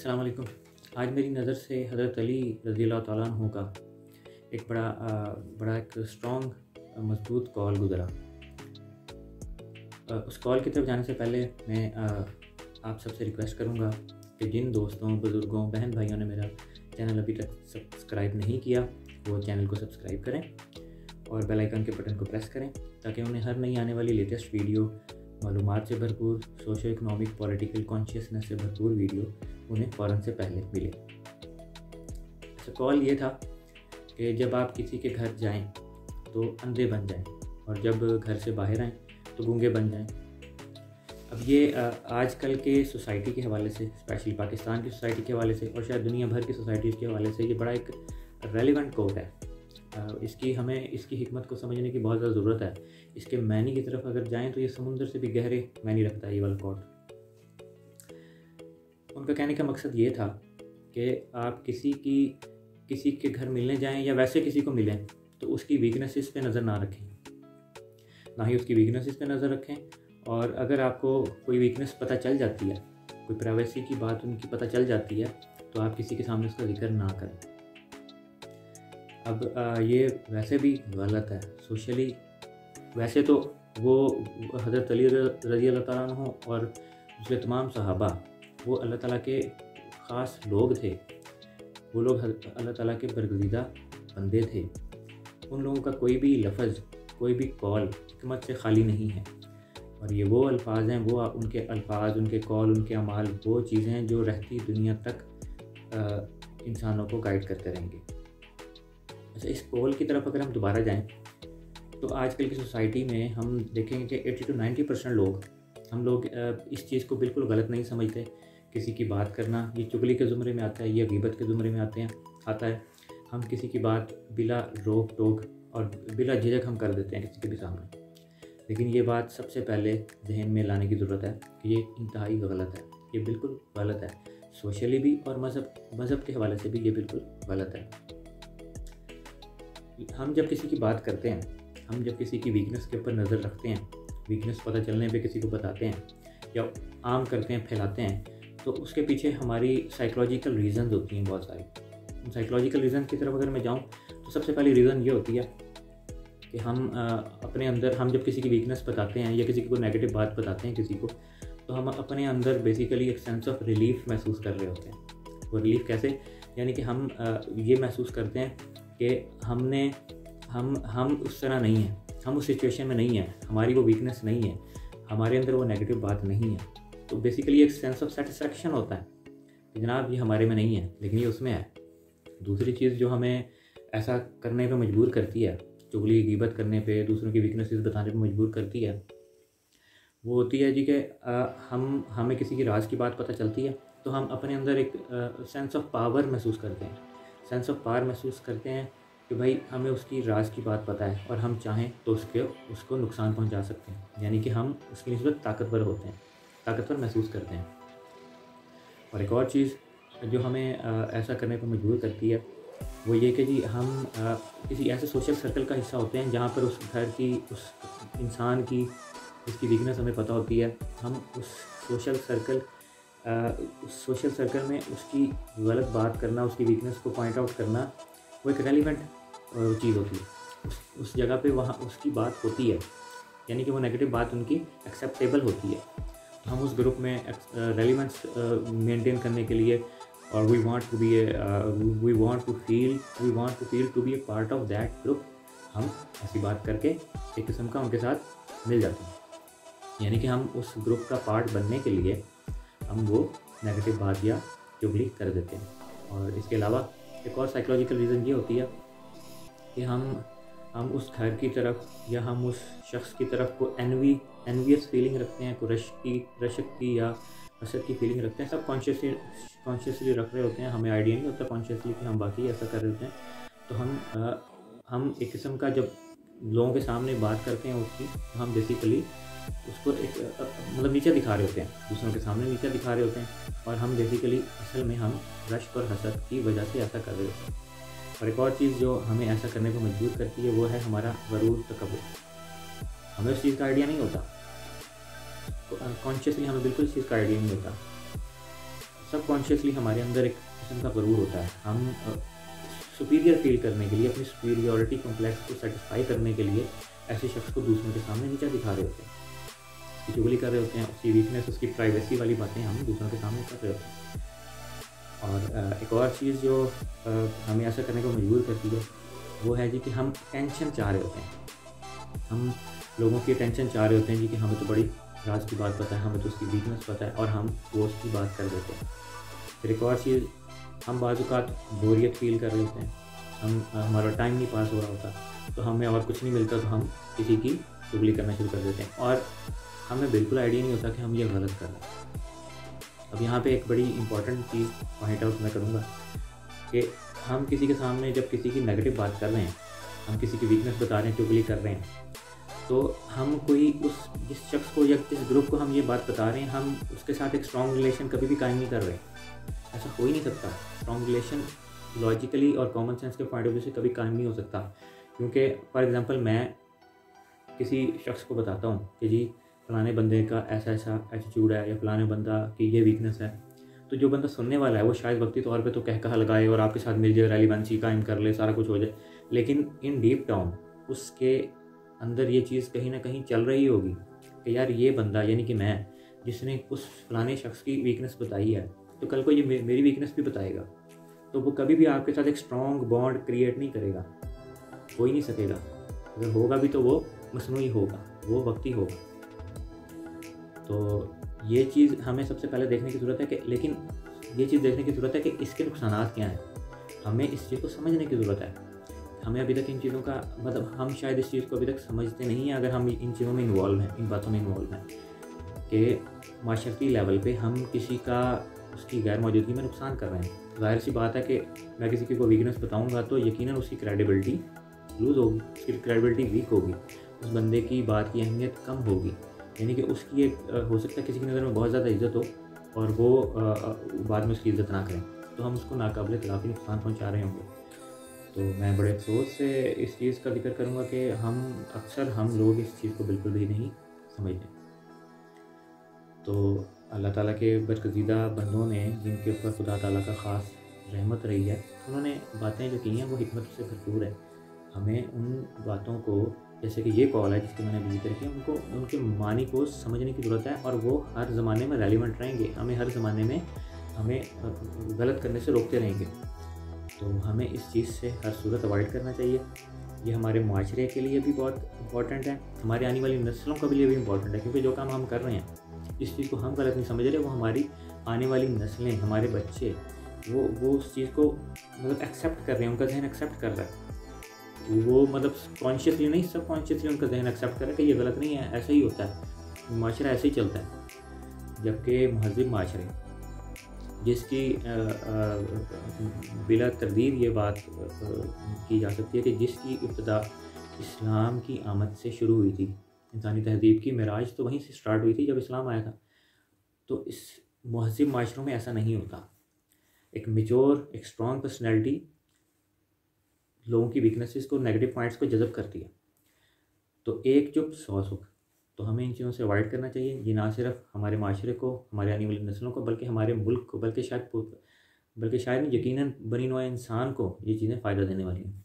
अस्सलाम वालेकुम। आज मेरी नज़र से हज़रत अली रज़ियल्लाहु तआला अन्हु का एक बड़ा एक स्ट्रॉन्ग मजबूत कॉल गुज़रा। उस कॉल की तरफ जाने से पहले मैं आप सबसे रिक्वेस्ट करूँगा कि जिन दोस्तों, बुज़ुर्गों, बहन भाइयों ने मेरा चैनल अभी तक सब्सक्राइब नहीं किया वो चैनल को सब्सक्राइब करें और बेल आइकन के बटन को प्रेस करें ताकि उन्हें हर नई आने वाली लेटेस्ट वीडियो, मालूमात से भरपूर, सोशो इकनॉमिक, पॉलिटिकल कॉन्शियसनेस से भरपूर वीडियो उन्हें फ़ौरन से पहले मिले। तो कॉल ये था कि जब आप किसी के घर जाएं तो अंधे बन जाएं और जब घर से बाहर आएं तो गूंगे बन जाएं। अब ये आजकल के सोसाइटी के हवाले से, स्पेशली पाकिस्तान की सोसाइटी के हवाले से और शायद दुनिया भर की सोसाइटीज़ के हवाले से ये बड़ा एक रेलिवेंट कोट है। हमें इसकी हिकमत को समझने की बहुत ज़्यादा ज़रूरत है। इसके मानी की तरफ अगर जाएं तो ये समुंदर से भी गहरे मानी रखता है ये वाला कोट। उनका कहने का मकसद ये था कि आप किसी के घर मिलने जाएं या वैसे किसी को मिलें तो उसकी वीकनेसेस पे नज़र ना रखें, ना ही उसकी वीकनेसेस पे नज़र रखें। और अगर आपको कोई वीकनेस पता चल जाती है, कोई प्राइवेसी की बात उनकी पता चल जाती है तो आप किसी के सामने उसका जिक्र ना करें। अब ये वैसे भी गलत है सोशली। वैसे तो वो हज़रत अली रज़ियल्लाहु तआला अन्हु और दूसरे तमाम सहाबा वो अल्लाह ताला के ख़ास लोग थे। वो लोग अल्लाह ताला के बरगज़ीदा बंदे थे। उन लोगों का कोई भी लफ्ज़, कोई भी कॉल हिकमत से खाली नहीं है। और ये वो अल्फाज हैं, वो उनके अल्फाज, उनके कॉल, उनके अमाल वो चीज़ें हैं जो रहती दुनिया तक इंसानों को गाइड करते रहेंगे। अच्छा, इस कॉल की तरफ अगर हम दोबारा जाएं तो आजकल की सोसाइटी में हम देखेंगे कि 80 to 90% हम लोग इस चीज़ को बिल्कुल गलत नहीं समझते। किसी की बात करना ये चुगली के ज़ुमरे में आता है, ये गीबत के ज़ुमरे में आता है। हम किसी की बात बिला रोक टोक और बिला झिझक हम कर देते हैं किसी के भी सामने। लेकिन ये बात सबसे पहले जहन में लाने की ज़रूरत है कि ये इंतहाई गलत है, ये बिल्कुल गलत है। सोशली भी और मज़हब के हवाले से भी ये बिल्कुल गलत है। हम जब किसी की बात करते हैं, हम जब किसी की वीकनेस के ऊपर नज़र रखते हैं, वीकनेस पता चलने पे किसी को बताते हैं या आम करते हैं, फैलाते हैं, तो उसके पीछे हमारी साइकोलॉजिकल रीज़न्स होती हैं बहुत सारी। साइकोलॉजिकल रीज़न की तरफ अगर मैं जाऊँ तो सबसे पहली रीज़न ये होती है कि हम अपने अंदर, हम जब किसी की वीकनेस बताते हैं या किसी को नेगेटिव बात बताते हैं किसी को, तो हम अपने अंदर बेसिकली एक सेंस ऑफ रिलीफ महसूस कर रहे होते हैं। वो रिलीफ कैसे? यानी कि हम ये महसूस करते हैं कि हम उस तरह नहीं हैं, हम उस सिचुएशन में नहीं हैं, हमारी वो वीकनेस नहीं है, हमारे अंदर वो नेगेटिव बात नहीं है। तो बेसिकली एक सेंस ऑफ सेटिस्फेक्शन होता है कि जनाब ये हमारे में नहीं है लेकिन ये उसमें है। दूसरी चीज़ जो हमें ऐसा करने पे मजबूर करती है, चुगली गीबत करने पे, दूसरों की वीकनेसेस बताने पे मजबूर करती है, वो होती है जी कि हमें किसी की राज की बात पता चलती है तो हम अपने अंदर एक सेंस ऑफ पावर महसूस करते हैं। सेंस ऑफ पावर महसूस करते हैं कि भाई हमें उसकी राज की बात पता है और हम चाहें तो उसको नुकसान पहुंचा सकते हैं। यानी कि हम उसकी निस्बत ताकतवर होते हैं, ताकतवर महसूस करते हैं। और एक और चीज़ जो हमें ऐसा करने पर मजबूर करती है वो ये कि जी हम किसी ऐसे सोशल सर्कल का हिस्सा होते हैं जहाँ पर उस घर की, उस इंसान की जिसकी वीकनेस हमें पता होती है, हम उस सोशल सर्कल में उसकी गलत बात करना, उसकी वीकनेस को पॉइंट आउट करना वो एक रेलिवेंट चीज़ होती है। उस जगह पे वहाँ उसकी बात होती है, यानी कि वो नेगेटिव बात उनकी एक्सेप्टेबल होती है। तो हम उस ग्रुप में रेलिवेंस मेंटेन करने के लिए और we want to feel to be a part of that group, हम ऐसी बात करके एक किस्म का उनके साथ मिल जाते हैं। यानी कि हम उस ग्रुप का पार्ट बनने के लिए हम वो नेगेटिव बात या चुगली कर देते हैं। और इसके अलावा एक और साइकोलॉजिकल रीज़न ये होती है कि हम उस घर की तरफ या हम उस शख्स की तरफ को एनवियस फीलिंग रखते हैं, कोई रशक की या हसद की फीलिंग रखते हैं। सब कॉन्शियसली रख रहे होते हैं, हमें आइडिया नहीं होता कॉन्शियसली कि हम बाकी ऐसा कर रहे होते हैं। तो हम एक किस्म का जब लोगों के सामने बात करते हैं उसकी, हम बेसिकली उसको एक मतलब नीचे दिखा रहे होते हैं, दूसरों के सामने नीचे दिखा रहे होते हैं और हम बेसिकली असल में हम रश्क और हसद की वजह से ऐसा कर रहे होते हैं। और एक और चीज़ जो हमें ऐसा करने को मजबूर करती है वो है हमारा गरूर तकब्बुर। हमें उस चीज़ का आइडिया नहीं होता, कॉन्शियसली हमें बिल्कुल इस चीज़ का आइडिया नहीं होता। सबकॉन्शियसली हमारे अंदर एक किस्म का गरूर होता है। हम सुपीरियर फील करने के लिए, अपनी सुपीरियॉरिटी कॉम्प्लेक्स को सेटिस्फाई करने के लिए ऐसे शख्स को दूसरों के सामने नीचा दिखा रहे होते हैं, उसकी चुगली कर रहे होते हैं, उसकी वीकनेस, उसकी प्राइवेसी वाली बातें हम दूसरों के सामने कर रहे होते हैं। और एक और चीज़ जो हमें ऐसा करने को मजबूर करती है वो है जी कि हम टेंशन चाह रहे होते हैं। हम लोगों की टेंशन चाह रहे होते हैं जी कि हमें तो बड़ी राज की बात पता है, हमें तो उसकी वीकनेस पता है, और हम वो उसकी बात कर देते हैं। फिर एक और चीज़, हम बाज़ औक़ात बोरियत फील कर रहे होते हैं, हमारा टाइम नहीं पास हो रहा होता, तो हमें और कुछ नहीं मिलता, तो हम किसी की चुगली करना शुरू कर देते हैं और हमें बिल्कुल आइडिया नहीं होता कि हम ये गलत कर रहे हैं। अब यहाँ पे एक बड़ी इंपॉर्टेंट चीज़ पॉइंट आउट मैं करूँगा कि हम किसी के सामने जब किसी की नेगेटिव बात कर रहे हैं, हम किसी की वीकनेस बता रहे हैं, चुगली कर रहे हैं, तो हम कोई जिस शख्स को या जिस ग्रुप को हम ये बात बता रहे हैं, हम उसके साथ एक स्ट्रॉन्ग रिलेशन कभी भी कायम नहीं कर रहे। ऐसा हो ही नहीं सकता। स्ट्रॉन्ग रिलेशन लॉजिकली और कॉमन सेंस के पॉइंट ऑफ व्यू से कभी कायम नहीं हो सकता, क्योंकि फॉर एग्जांपल मैं किसी शख्स को बताता हूँ कि जी फलाने बंदे का ऐसा ऐसा एटीट्यूड है या फलाने बंदा की ये वीकनेस है, तो जो बंदा सुनने वाला है वो शायद वक्ती तौर पे तो कह कहा लगाए और आपके साथ मिल जाए, रेलिवेंसी कायम कर ले, सारा कुछ हो जाए, लेकिन इन डीप डाउन उसके अंदर ये चीज़ कहीं ना कहीं चल रही होगी कि यार ये बंदा यानी कि मैं, जिसने उस फलाने शख्स की वीकनेस बताई है, तो कल को ये मेरी वीकनेस भी बताएगा, तो वो कभी भी आपके साथ एक स्ट्रॉन्ग बॉन्ड क्रिएट नहीं करेगा, हो ही नहीं सकेगा। अगर होगा भी तो वो मसनूई होगा, वो वक्ती होगा। तो ये चीज़ हमें सबसे पहले देखने की ज़रूरत है कि, लेकिन ये चीज़ देखने की ज़रूरत है कि इसके नुकसानात क्या हैं। हमें इस चीज़ को समझने की ज़रूरत है। हमें अभी तक इन चीज़ों का मतलब हम शायद इस चीज़ को अभी तक समझते नहीं हैं, अगर हम इन चीज़ों में इन्वॉल्व हैं, इन बातों में इन्वॉल्व हैं कि माशरती लेवल पे हम किसी का उसकी गैर मौजूदगी में नुकसान कर रहे हैं। ज़ाहिर सी बात है कि मैं किसी की कोई वीकनेस बताऊँगा तो यकीनन उसकी क्रेडिबिलिटी लूज़ होगी, उसकी क्रेडिबिलिटी वीक होगी, उस बंदे की बात की अहमियत कम होगी। यानी कि उसकी एक हो सकता है किसी की नज़र में बहुत ज़्यादा इज़्ज़त हो और वो बाद में उसकी इज़्ज़त ना करें, तो हम उसको नाकाबिले तलाफ़ी नुकसान पहुँचा रहे होंगे। तो मैं बड़े अफसोस से इस चीज़ का जिक्र करूँगा कि हम लोग इस चीज़ को बिल्कुल भी नहीं समझते। तो अल्लाह ताला के बरगज़ीदा बंदों ने, जिनके ऊपर खुदा ताला का ख़ास रहमत रही है, उन्होंने बातें जो की हैं वो हिकमत से भरपूर है। हमें उन बातों को, जैसे कि ये कॉल है जिसकी मैंने अभी जिक्र किया, उनको उनके मानी को समझने की ज़रूरत है और वो हर ज़माने में रेलिवेंट रहेंगे। हमें हर ज़माने में हमें गलत करने से रोकते रहेंगे। तो हमें इस चीज़ से हर सूरत अवॉइड करना चाहिए। ये हमारे माशरे के लिए भी बहुत इंपॉर्टेंट है, हमारी आने वाली नस्लों के लिए भी इंपॉर्टेंट है, क्योंकि जो काम हम कर रहे हैं, इस चीज़ को हम गलत नहीं समझ रहे, वो हमारी आने वाली नस्लें, हमारे बच्चे वो उस चीज़ को मतलब एक्सेप्ट कर रहे हैं, उनका जहन एक्सेप्ट कर रहा है। वो मतलब कॉन्शियसली नहीं, सब कॉन्शियसली उनका जहन एक्सेप्ट कर रहा है कि ये गलत नहीं है, ऐसा ही होता है, माशरा ऐसे ही चलता है। जबकि महज़िब माशरे, जिसकी बिला तरदीद ये बात की जा सकती है कि जिसकी इब्तिदा इस्लाम की आमद से शुरू हुई थी, इंसानी तहज़ीब की मिराज तो वहीं से स्टार्ट हुई थी जब इस्लाम आया था। तो इस महज़िब माशरों में ऐसा नहीं होता। एक मैच्योर, एक स्ट्रॉन्ग पर्सनैलिटी लोगों की वीकनेसेस को, नेगेटिव पॉइंट्स को जज़ब करती है। तो एक चुप 100 सुख। तो हमें इन चीज़ों से अवॉइड करना चाहिए। ये ना सिर्फ हमारे माशरे को, हमारे आने वाली नस्लों को, बल्कि हमारे मुल्क को, बल्कि शायद नहीं, यकीनन बनी नौए इंसान को ये चीज़ें फ़ायदा देने वाली हैं।